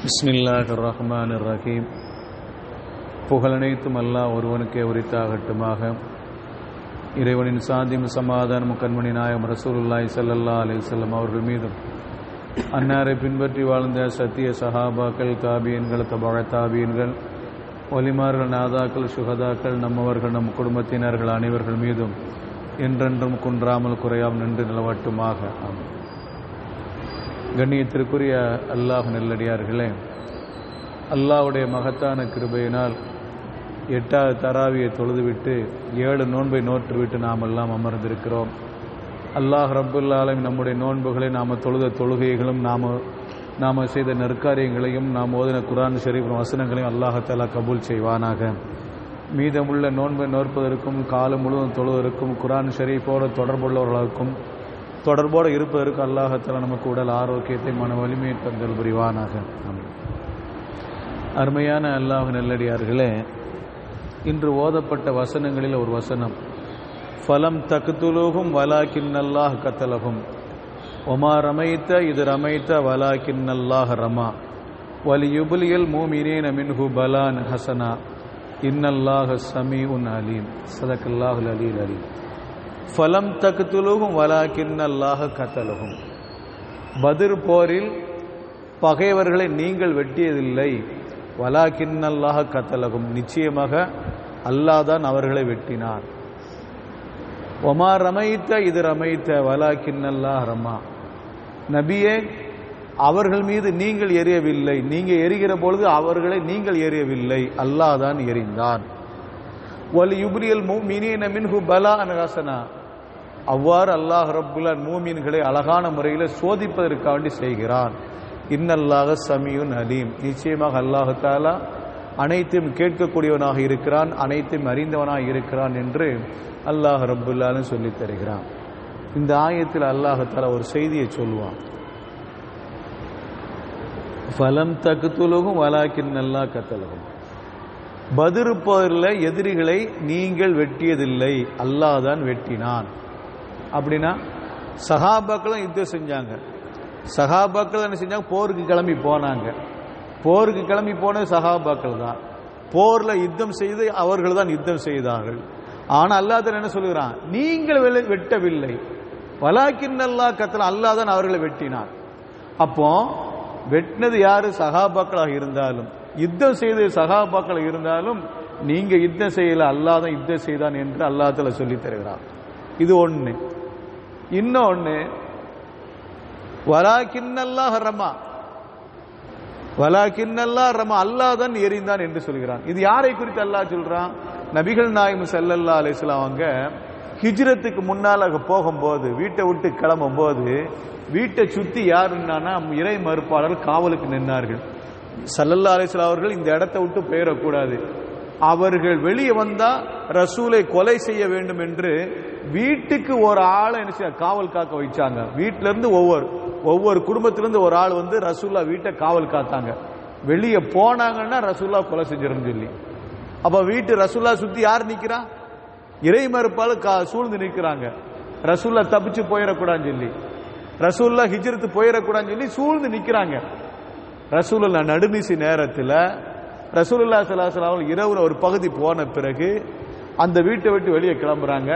பிஸ்மில்லாஹிர் ரஹ்மானிர் ரஹீம். புகழனைத்தும் அல்லாஹ் ஒருவனுக்கே உரித்தாகட்டுமாக. இறைவனின் சாந்தியும் சமாதானமும் கண்மணி நாயகம் ரசூலுல்லாஹி ஸல்லல்லாஹு அலைஹி வஸல்லம் அவர்கள் மீதும், அன்னாரை பின்பற்றி வாழ்ந்த சத்திய சஹாபாக்கள், தாபியன்கள், தபா தாபியன்கள், ஒலிமார்கள், நாதாக்கள், சுகதாக்கள், நம்மவர்கள், நம் குடும்பத்தினர்கள் அனைவர்கள் மீதும் என்றென்றும் குன்றாமல் குறையாமல் நின்று நிலவட்டுமாக. ஆமாம். கண்ணியத்திற்குரிய அல்லாஹ் நல்லடியார்களே, அல்லாஹ்வுடைய மகத்தான கிருபையினால் 8வது தராவியை தொழுதுவிட்டு 7 நோன்பை நோற்றுவிட்டு நாம் எல்லாம் அமர்ந்திருக்கிறோம். அல்லாஹ் ரப்புல் ஆலமீன் நம்முடைய நோன்புகளை, நாம் தொழுத தொழுகைகளும், நாம் செய்த நற்காரியங்களையும், நாம் ஓதின குர்ஆன் ஷரீஃப் வசனங்களையும் அல்லாஹ் தஆலா கபூல் செய்வானாக. மீதமுள்ள நோன்பை நோற்பதற்கும், காலம் முழுவதும் தொழுவதற்கும், குர்ஆன் ஷரீஃபோடு தொடர்புள்ளவர்களுக்கும் தொடர்போடு இருப்பதற்கு அல்லாஹ் தஆலா நமக்கு உடல் ஆரோக்கியத்தை, மன வலிமையை தந்தல் புரிவானாக. அருமையான அல்லாஹ் நல்லடியார்களே, இன்று ஓதப்பட்ட வசனங்களில் ஒரு வசனம், ஃபலம் தக்துலுஹும் வலாக்கின்னல்லாஹ் கத்தலஹும் ஒமா ரமைத்த இது ரமைத்த வலாக்கின்னல்லாஹ் ரமா வலியுப்லியல் மூமினீன மின்ஹு பலான் ஹசனா இன்னல்லாஹ ஸமீஉன் அலீம். ஸதகல்லாஹுல் அலியுல் அலீம். ஃபலம் தக்துலுஹும் வலாக்கின்னல்லாஹ கத்தலஹும். பத்ர் போரில் பகைவர்களை நீங்கள் வெட்டியதில்லை, வலாக்கின்னல்லாஹ கத்தலஹும், நிச்சயமாக அல்லாஹ் தான் அவர்களை வெட்டினார். ஒமா ரமைத்த இது ரமைத்த வலாக்கின்னல்லாஹ் ரமா. நபியே, அவர்கள் மீது நீங்கள் எறியவில்லை, நீங்கள் எரிகிற பொழுது அவர்களை நீங்கள் எறியவில்லை, அல்லாஹ் தான் எறிந்தான். வலியுப்லியல் மூமினீன மின்ஹு பலான் ஹசனா. அவ்வாறு அல்லாஹ் ரப்புல் ஆலமீன் மூமின்களை அழகான முறையில் சோதிப்பதற்காக வேண்டி செய்கிறான். இன்னல்லாஹ ஸமீஉன் அலீம். நிச்சயமாக அல்லாஹ் தஆலா அனைத்தையும் கேட்கக்கூடியவனாக இருக்கிறான், அனைத்தையும் அறிந்தவனாக இருக்கிறான் என்று அல்லாஹ் ரப்புல் ஆலமீன் சொல்லித் தருகிறான். இந்த ஆயத்தில் அல்லாஹ் தஆலா ஒரு செய்தியை சொல்லுவான். ஃபலம் தக்துலுஹும் வலாக்கின்னல்லாஹ் கத்தலஹும். பத்ர் போரில் எதிரிகளை நீங்கள் வெட்டியதில்லை, அல்லாஹ் தான் வெட்டினான். அப்படின்னா சஹாபாக்களும் யுத்தம் செஞ்சாங்க. சஹாபாக்கள் என்ன செஞ்சாங்க? போருக்கு கிளம்பி போனாங்க. போருக்கு கிளம்பி போனது சஹாபாக்கள் தான். போரில் யுத்தம் செய்து அவர்கள் தான் யுத்தம் செய்தார்கள். ஆனால் அல்லாஹ் என்ன சொல்லுகிறான்? நீங்கள் வெட்டவில்லை, வலாக்கின்னல்லாஹ் கத்தல, அல்லாஹ் தான் அவர்களை வெட்டினான். அப்போ வெட்டினது யாரு? சஹாபாக்களாக இருந்தாலும், யுத்தம் செய்து சஹாபாக்கள் இருந்தாலும், நீங்க யுத்தம் செய்யல, அல்லாஹ் தான் யுத்தம் செய்தான் என்று அல்லாஹ் தஆலா சொல்லி தருகிறான். இது ஒண்ணு. இன்னொன்னு, வலாக்கின்னல்லாஹ் ரமா, வலாக்கின்னல்லாஹ் ரமா, அல்லாஹ் தான் எறிந்தான் என்று சொல்கிறான். இது யாரை குறித்து அல்லாஹ் சொல்றான்? நபிகள் நாயகம் ஸல்லல்லாஹு அலைஹி வஸல்லம் அவங்க ஹிஜ்ரத்துக்கு முன்னால போகும்போது, வீட்டை விட்டு கிளம்பும் போது, வீட்டை சுத்தி யாருன்னா இறை மறுப்பாளர் காவலுக்கு நின்றார்கள். ஸல்லல்லாஹு அலைஹி வஸல்லம் அவர்கள் இந்த இடத்தை விட்டு போயிடக்கூடாது, அவர்கள் வெளியே வந்தா ரசூலை கொலை செய்ய வேண்டும் என்று வீட்டுக்கு ஒரு ஆளை காவல் காக்க வச்சாங்க. வீட்டில இருந்து ஒவ்வொரு குடும்பத்திலிருந்து ஒரு ஆள் வந்து ரசூல்லா வீட்டை காவல் காத்தாங்க. வெளியே போனாங்கன்னா ரசூல்லா கொலை செஞ்சிருன்னு சொல்லி. அப்ப வீட்டு ரசூல்லா சுத்தி யார் நிக்கிறா? இறை மறுப்பாளர் சூழ்ந்து நிற்கிறாங்க. ரசூல்லா தப்பிச்சு போயிடக்கூடாதுன்னு சொல்லி, ரசூல்லா ஹிஜ்ரத்து போயிடக்கூடாதுன்னு சொல்லி சூழ்ந்து நிக்கிறாங்க. ரசூலுல்லா நடுநிசி நேரத்தில் ரசூலுல்லாஹி ஸல்லல்லாஹு அலைஹி வஸல்லம் இரவுல ஒரு பகுதி போன பிறகு அந்த வீட்டை விட்டு வெளியே கிளம்புறாங்க.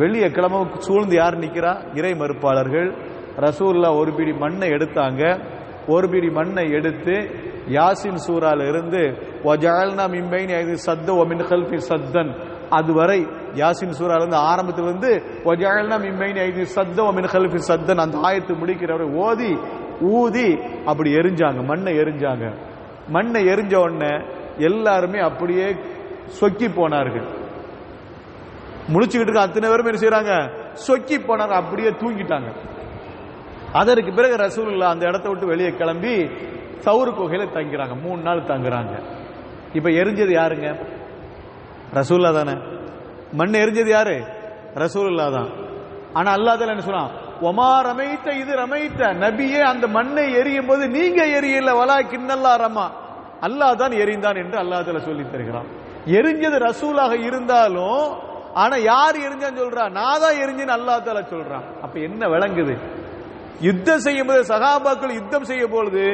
வெளியே கிளம்ப சூழ்ந்து யார் நிக்கிறா? இறை மறுப்பாளர்கள். ரசூலுல்லா ஒரு பிடி மண்ணை எடுத்தாங்க. ஒரு பிடி மண்ணை எடுத்து யாசின் சூரால இருந்து வஜஅல்னா மின் பைனி ஐதி சத்த வ மின் கல்ஃபி சத்தன், அதுவரை யாசின் சூரால இருந்து ஆரம்பத்திலிருந்து வஜஅல்னா மின் பைனி ஐதி சத்த வ மின் கல்ஃபி சத்தன் அந்த ஆயத்து முடிக்கிறவரை ஓதி ஊதி அப்படி எரிஞ்சாங்க, மண்ணை எரிஞ்சாங்க. மண்ணை எரிஞ்ச உடனே எல்லாருமே அப்படியே சொக்கி போனார்கள். முழிச்சுக்கிட்டு இருக்க அத்தனை பேரும் என்ன செய்யறாங்க? சொக்கி போனாங்க, அப்படியே தூங்கிட்டாங்க. அதற்கு பிறகு ரசூலுல்லாஹ் அந்த இடத்தை விட்டு வெளியே கிளம்பி சவுர் குகையில தங்குறாங்க. 3 நாள் தங்குறாங்க. இப்ப எரிஞ்சது யாருங்க? ரசூலுல்லாஹ் தானே. மண் எரிஞ்சது யாரு? ரசூலுல்லாஹ் தான். ஆனா அல்லாஹ் தஆலா என்ன சொல்றான்? ஒமா ரமைத்த இது ரமைத்த. நபியே, அந்த மண்ணை எரியும் போது நீங்க எரியல, வலாக்கின்னல்லாஹ் ரமா, அல்லாஹ் தான் எரிந்தான் என்று அல்லாஹ் தஆலா சொல்லி தருகிறான். எரிஞ்சது ரசூலாக இருந்தாலும், ஆனா யார் எரிஞ்சான்னு சொல்றா? நான் தான் எரிஞ்சேன்னு அல்லாஹ் தஆலா சொல்றான். அப்ப என்ன விளங்குது? யுத்தம் செய்யும் போது சகாபாக்கள் யுத்தம் செய்ய பொழுது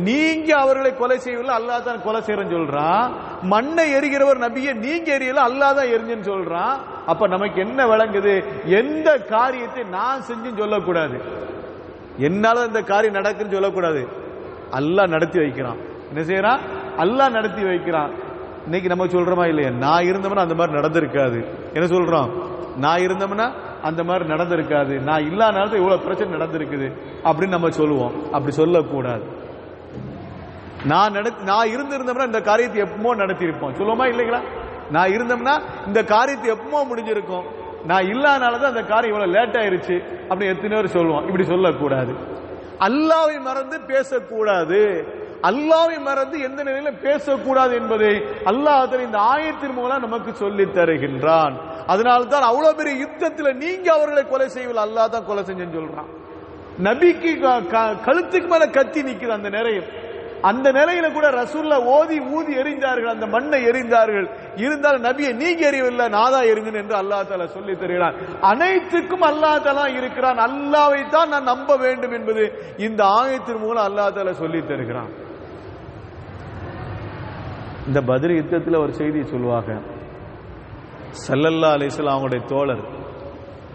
நீங்க அவர்களை கொலை செய்யவில்லை, அல்லாஹ் தான் கொலை செய்யறன்னு சொல்றான். மண்ணை எரிகிறவர் நபியை நீங்க எரியல, அல்லாஹ் தான் எரிஞ்சுன்னு சொல்றான். அப்ப நமக்கு என்ன விளங்குது? எந்த காரியத்தை நான் செஞ்சுன்னு சொல்லக்கூடாது, என்னால இந்த காரியம் நடக்குன்னு சொல்லக்கூடாது. அல்லாஹ் நடத்தி வைக்கிறான். என்ன செய்யறான்? அல்லாஹ் நடத்தி வைக்கிறான். இன்னைக்கு நம்ம சொல்றோமா இல்லையா, நான் இருந்தோம்னா அந்த மாதிரி நடந்திருக்காது. என்ன சொல்றோம்? நான் இருந்தோம்னா அந்த மாதிரி நடந்திருக்காது, நான் இல்லாதனால இவ்வளவு பிரச்சனை நடந்திருக்குது அப்படின்னு நம்ம சொல்லுவோம். அப்படி சொல்லக்கூடாது. நான் இருந்திருந்தோம்னா இந்த காரியத்தை எப்போ நடத்தியிருப்போம் சொல்லுவோமா இல்லைங்களா? நான் இருந்தோம்னா இந்த காரியத்தை எப்போ முடிஞ்சிருக்கும், நான் இல்லாதனாலதான் அந்த காரியம் இவ்வளவு லேட் ஆயிருச்சு அப்படி எத்தனை பேர் சொல்லுவோம். இப்படி சொல்லக்கூடாது. அல்லாஹ்வை மறந்து பேசக்கூடாது. அல்லாஹ்வை மறந்து எந்த நிலையில பேசக்கூடாது என்பதை அல்லாஹ் இந்த ஆயத்தின் மூலம் நமக்கு சொல்லி தருகின்றான். அதனால்தான் அவ்வளவு பெரிய யுத்தத்தில் நீங்க அவர்களை கொலை செய்யவில்லை, அல்லாஹ் தான் கொலை செஞ்சேன்னு சொல்றான். நபிக்கு கழுத்துக்கு மேல கத்தி நிக்குது அந்த நிலையில். அந்த நிலையில கூட ரசூல்லா ஊதி எறிந்தார்கள், அந்த மண்ணை எறிந்தார்கள். இருந்தாலும் நபியை நீங்க எறியவில்லை, நாதா எறிங்க என்று அல்லாஹ் தஆலா சொல்லி தருகிறான். அனைத்துக்கும் அல்லாஹ் தஆலா இருக்கிறான், அல்லாஹ்வை தான் நான் நம்ப வேண்டும் என்பது இந்த ஆயத்தின் மூலம் அல்லாஹ் தஆலா சொல்லி தருகிறான். இந்த பத்ர் யுத்தத்தில் ஒரு செய்தி சொல்லுவாங்க. ஸல்லல்லாஹு அலைஹி வஸல்லம் அவங்களுடைய தோழர்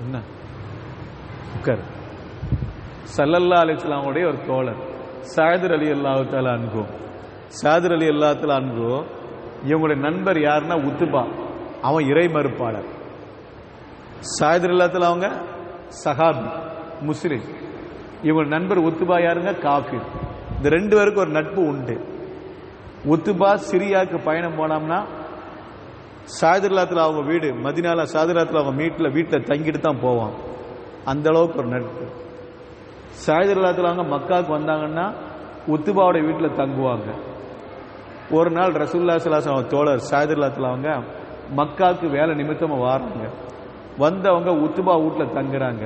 என்ன ஸல்லல்லாஹு அலைஹி வஸல்லம் அவங்களுடைய ஒரு தோழர் சாதிர் ரலியல்லாஹு தஆலா அன்ஹு. சாதிர் ரலியல்லாஹு தஆலா அன்ஹு இவங்களுடைய நண்பர் யாருன்னா உத்பா, அவன் இறை மறுப்பாளர். சாதிர் ரலியல்லாஹு தஆலா அவங்க சஹாபி முஸ்லிம், இவங்க நண்பர் உத்பா யாருங்க? காஃபிர். இந்த ரெண்டு பேருக்கு ஒரு நட்பு உண்டு. உத்பா சிரியாவுக்கு பயணம் போனோம்னா சாதிர்லாத்துல அவங்க வீடு மதினால, சாதிர்லாத்துல அவங்க வீட்டில் தங்கிட்டு தான் போவான். அந்த அளவுக்கு ஒரு நட்பு. சாதிர்லாத்துல அவங்க மக்காவுக்கு வந்தாங்கன்னா உத்பாவோட வீட்டில் தங்குவாங்க. ஒரு நாள் ரசூலுல்லாஹி ஸல்லல்லாஹு அலைஹி வஸல்லம் தோழர் சாதிர்லாத்துல அவங்க மக்காவுக்கு வேலை நிமித்தமா வராங்க. வந்தவங்க உத்பா வீட்டில் தங்குறாங்க.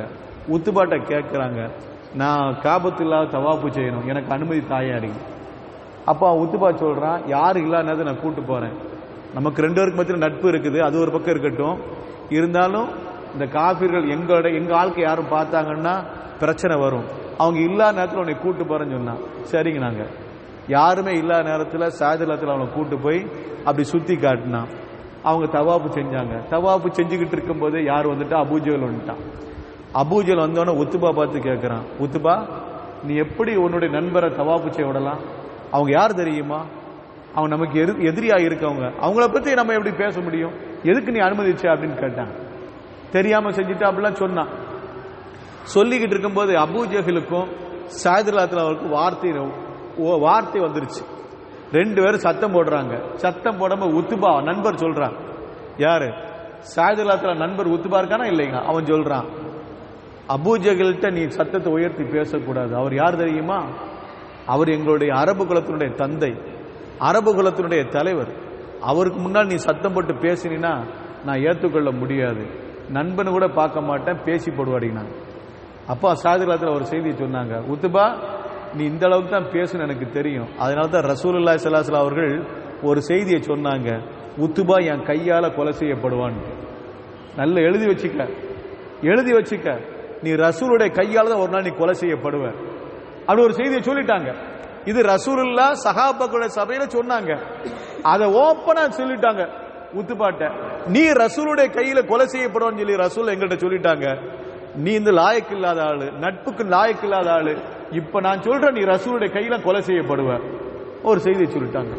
உத்பாட்ட கேட்குறாங்க, நான் காபத்துல்லா தவாப்பு செய்யணும், எனக்கு அனுமதி தாயாடி. அப்போ உத்பா சொல்றான், யாரு இல்லாத நான் கூட்டு போறேன். நமக்கு ரெண்டு பேருக்கு மத்தியில் நட்பு இருக்குது, அது ஒரு பக்கம் இருக்கட்டும். இருந்தாலும் இந்த காஃபிர்கள் எங்க ஆளுக்கு யாரும் பார்த்தாங்கன்னா பிரச்சனை வரும், அவங்க இல்லாத நேரத்தில் உன்னை கூட்டு போறேன்னு சொன்னான். சரிங்க, நாங்க யாருமே இல்லாத நேரத்தில் சாதிரத்தில் அவனை கூட்டு போய் அப்படி சுத்தி காட்டினான். அவங்க தவாப்பு செஞ்சாங்க. தவாப்பு செஞ்சுக்கிட்டு இருக்கும் போது யார் வந்துட்டா? அபூஜல் வந்துட்டான். அபூஜல் வந்தோடனே உத்பா பார்த்து கேட்கிறான், உத்பா நீ எப்படி உன்னுடைய நண்பரை தவாப்பு செய்ய விடலாம்? அவங்க யார் தெரியுமா? அவங்க நமக்கு எதிரியா இருக்கவங்க, அவங்கள பத்தி நம்ம எப்படி பேச முடியும்? எதுக்கு நீ அனுமதிச்ச அப்படின்னு கேட்டான். தெரியாம செஞ்சுட்டு அப்படிலாம் சொன்னான். சொல்லிக்கிட்டு இருக்கும்போது அபூஜஹலுக்கும் சாதிரலாத்துக்கும் வார்த்தை வந்துருச்சு. ரெண்டு பேரும் சத்தம் போடுறாங்க. சத்தம் போடாம உத்பா நண்பர் சொல்றான், யாரு? சாதிரலாத்துல நண்பர் உத்பா இருக்கானா இல்லைங்க? அவன் சொல்றான், அபூஜஹல்கிட்ட நீ சத்தத்தை உயர்த்தி பேசக்கூடாது. அவர் யார் தெரியுமா? அவர் எங்களுடைய அரபு குலத்தினுடைய தந்தை, அரபு குலத்தினுடைய தலைவர். அவருக்கு முன்னால் நீ சத்தம் போட்டு பேசினா நான் ஏற்றுக்கொள்ள முடியாது, நண்பனு கூட பார்க்க மாட்டேன், பேசி போடுவாடினாங்க. அப்பா சாதிரலாத்துல ஒரு செய்தியை சொன்னாங்க, உத்பா நீ இந்த அளவுக்கு தான் பேசுன்னு எனக்கு தெரியும், அதனால தான் ரசூலுல்லாஹி ஸல்லல்லாஹு அலைஹி வஸல்லம் அவர்கள் ஒரு செய்தியை சொன்னாங்க, உத்பா என் கையால கொலை செய்யப்படுவான்னு. நல்ல எழுதி வச்சுக்க, நீ ரசூலுடைய கையால தான் ஒரு நாள் நீ கொலை செய்யப்படுவ அப்படி ஒரு செய்தியை சொல்லிட்டாங்க. இது ரசூலுல்லாஹ் சஹாபாக்களுடைய சபையில சொன்னாங்க. அதை ஓப்பனா சொல்லிட்டாங்க உத்பாட்ட, நீ ரசூலுடைய கையில கொலை செய்யப்படுவான்னு சொல்லி ரசூல் எங்கள்கிட்ட சொல்லிட்டாங்க. நீ இந்த லாயக்கு இல்லாத ஆளு, நட்புக்கு லாயக்கு இல்லாத ஆளு, இப்ப நான் சொல்றேன் நீ ரசூலுடைய கையில கொலை செய்யப்படுவ ஒரு செய்தியை சொல்லிட்டாங்க.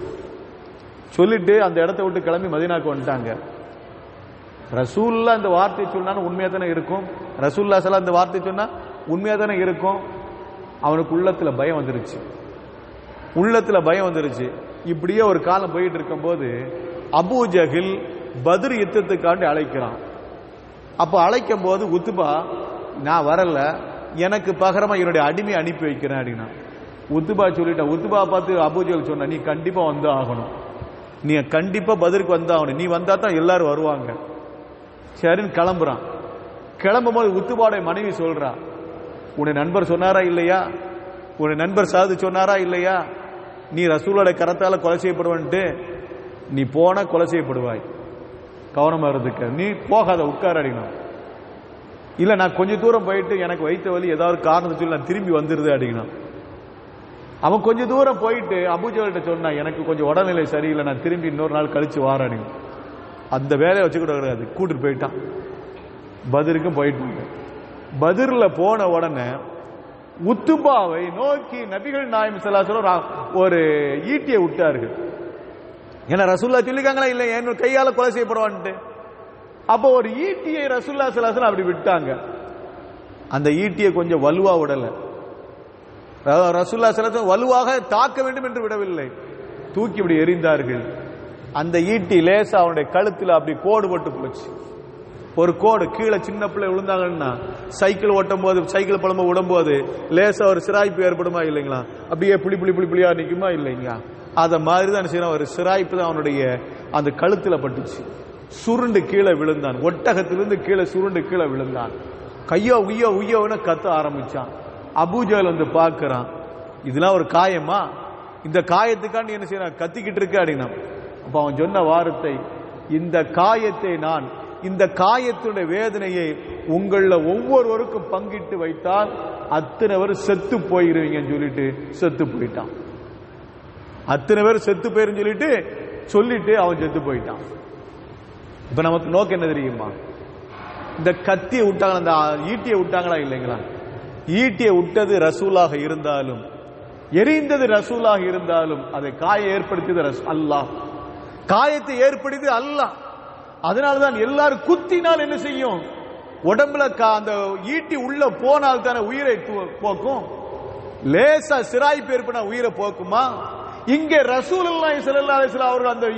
சொல்லிட்டு அந்த இடத்த விட்டு கிளம்பி மதீனாக்கு வந்துட்டாங்க. ரசூலுல்லாஹ் இந்த வார்த்தை சொன்னா உண்மையா தானே இருக்கும், ரசூலுல்லாஹ் ஸல்லல்லாஹு அலைஹி வஸல்லம் இந்த வார்த்தை சொன்னா உண்மையா தானே இருக்கும். அவனுக்கு உள்ளத்துல பயம் வந்துருச்சு. இப்படியே ஒரு காலம் போயிட்டு இருக்கும் போது அபூஜஹல் பத்ர் யுத்தத்துக்காண்டி அழைக்கிறான். அப்ப அழைக்கும் போது உத்பா, நான் வரல, எனக்கு பகரமா என்னுடைய அடிமை அனுப்பி வைக்கிறேன் அப்படின்னா. உத்பா சொல்லிட்டா. உத்பா பார்த்து அபூஜஹல் சொன்ன, நீ கண்டிப்பா வந்து ஆகணும், நீ கண்டிப்பா பத்ருக்கு வந்தாகணும், நீ வந்தா தான் எல்லாரும் வருவாங்க. சரின்னு கிளம்புறான். கிளம்பும் போது உத்பாவுடைய மனைவி சொல்றா, உன்னை நண்பர் சொன்னாரா இல்லையா, உன்னை நண்பர் சாது சொன்னாரா இல்லையா, நீ ரசூலோட கரத்தால கொலை செய்யப்படுவன்ட்டு, நீ போன கொலை செய்யப்படுவாய், கவனமா இருந்துக்க, நீ போகாத, உட்கார அடிக்கணும். இல்ல நான் கொஞ்ச தூரம் போயிட்டு எனக்கு வைத்த வலி ஏதாவது காரணம் சொல்லி நான் திரும்பி வந்துருது அப்படின்னா. அவன் கொஞ்ச தூரம் போயிட்டு அபூஜஹல்கிட்ட சொன்னா எனக்கு கொஞ்சம் உடல்நிலை சரியில்லை, நான் திரும்பி இன்னொரு நாள் கழிச்சு வாரேன். அந்த வேலையை வச்சுக்கிட்டு கிடையாது, கூட்டிட்டு போயிட்டான். பத்ருக்கும் போயிட்டு பத்ர்ல போன உடனே உத்துபாவை நோக்கி நபிகள் நாயகம் ஸல்லல்லாஹு அலைஹி வஸல்லம் ஒரு ஈட்டியை விட்டார்கள். ஏன்னா ரசூலுல்லாஹ் சொல்லிருக்காங்களா இல்ல என் கையால கொலை செய்யப்படுவான்ட்டு. அப்போ ஒரு ஈட்டியை ரசூலுல்லாஹ் ஸல்லல்லாஹு அலைஹி வஸல்லம் அப்படி விட்டாங்க. அந்த ஈட்டியை கொஞ்சம் வலுவா விடல. ரசூலுல்லாஹ் ஸல்லல்லாஹு அலைஹி வஸல்லம் வலுவாக தாக்க வேண்டும் என்று விடவில்லை, தூக்கி இப்படி எறிந்தார்கள். அந்த ஈட்டி லேசா அவனுடைய கழுத்துல அப்படி கோடு போட்டு போச்சு. ஒரு கோடு கீழே சின்ன பிள்ளை விழுந்தாங்கன்னா சைக்கிள் ஓட்டும் போது சைக்கிள் பழம்ப விடும்போது லேசா ஒரு சிராய்ப்பு ஏற்படுமா இல்லைங்களா, அப்படியே புளி புளி புளி புளியா நிக்குமா இல்லைங்களா, அத மாதிரிதான் செய்யணும். ஒரு சிராய்ப்பு தான் அவனுடைய அந்த கழுத்துல பட்டுச்சு. சுருண்டு கீழே விழுந்தான், ஒட்டகத்திலிருந்து கீழே சுருண்டு கீழே விழுந்தான். கையோ உய்யோ உய்யோன்னு கத்த ஆரம்பிச்சான். அபூஜஹல் வந்து பார்க்கிறான், இதெல்லாம் ஒரு காயமா, இந்த காயத்துக்காண்டி என்ன செய்யறான் கத்திக்கிட்டு இருக்க அப்படின்னா. அப்ப அவன் சொன்ன வார்த்தை, இந்த காயத்தை நான் இந்த காயத்துடைய வேதனையை உங்கள ஒவ்வொருவருக்கும் பங்கிட்டு வைத்தால் அத்தனை பேர் செத்து போயிருவீங்கன்னு சொல்லிட்டு செத்து போயிட்டான். அத்தனை பேர் செத்து போயிரும் சொல்லிட்டு அவன் செத்து போயிட்டான். இப்ப நமக்கு நோக்கம் என்ன தெரியுமா, இந்த கத்தியை விட்டாங்க, அந்த ஈட்டியை விட்டாங்களா இல்லைங்களா, ஈட்டியை விட்டது ரசூலாக இருந்தாலும் எரிந்தது ரசூலாக இருந்தாலும் அதை காய ஏற்படுத்தியது அல்லாஹ், காயத்தை ஏற்படுத்தியது அல்லாஹ். அதனால்தான் எல்லாரும் குத்தினால் என்ன செய்யும், உடம்புல அந்த ஈட்டி உள்ள போனால் தானே உயிரை போக்கும். லேசா சிராய்ப்பு ஏற்பட உயிரை போக்குமா? இங்கே ரசூலுல்லாஹி ஸல்லல்லாஹு அலைஹி வஸல்லம் அவர்கள் அந்த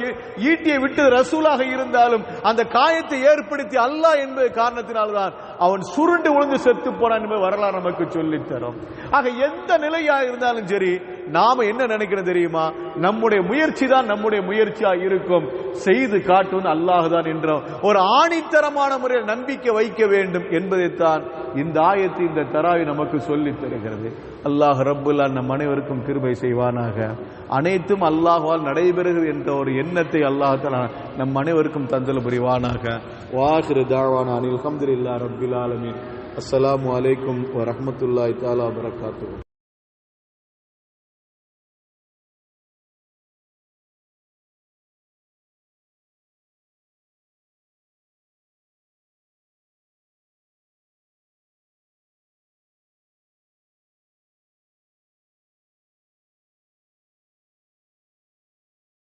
ஈட்டியை விட்டு ரசூலாக இருந்தாலும் அந்த காயத்தை ஏற்படுத்தி அல்லாஹ் என்பது காரணத்தினால்தான் அவன் சுருண்டு விழுந்து செத்து போனான் என்பது வரலாறு நமக்கு சொல்லித் தரும். ஆக எந்த நிலையா இருந்தாலும் சரி, நாம என்ன நினைக்கிறோம் தெரியுமா, நம்முடைய முயற்சி தான் நம்முடைய முயற்சியா இருக்கும், செய்து காட்டுவது அல்லாஹ் தான் என்ற ஒரு ஆணித்தரமான முறையில் நம்பிக்கை வைக்க வேண்டும் என்பதைத்தான் இந்த ஆயத்து இந்த தராவி நமக்கு சொல்லித் தருகிறது. அல்லாஹ் ரப்புல் நம் அனைவருக்கும் கிருபை செய்வானாக. அனைத்தும் அல்லாஹ்வால் நடைபெறுகிறது என்ற ஒரு எண்ணத்தை அல்லாஹ் தஆலா நம் அனைவருக்கும் தந்தல் புரிவானாக. வாஹிரு தாவானா அனில் ஹம்துலில்லாஹி ரப்பில் ஆலமீன். அஸ்ஸலாமு அலைக்கும் வ ரஹ்மத்துல்லாஹி தஆலா வ பரகாத்துஹு.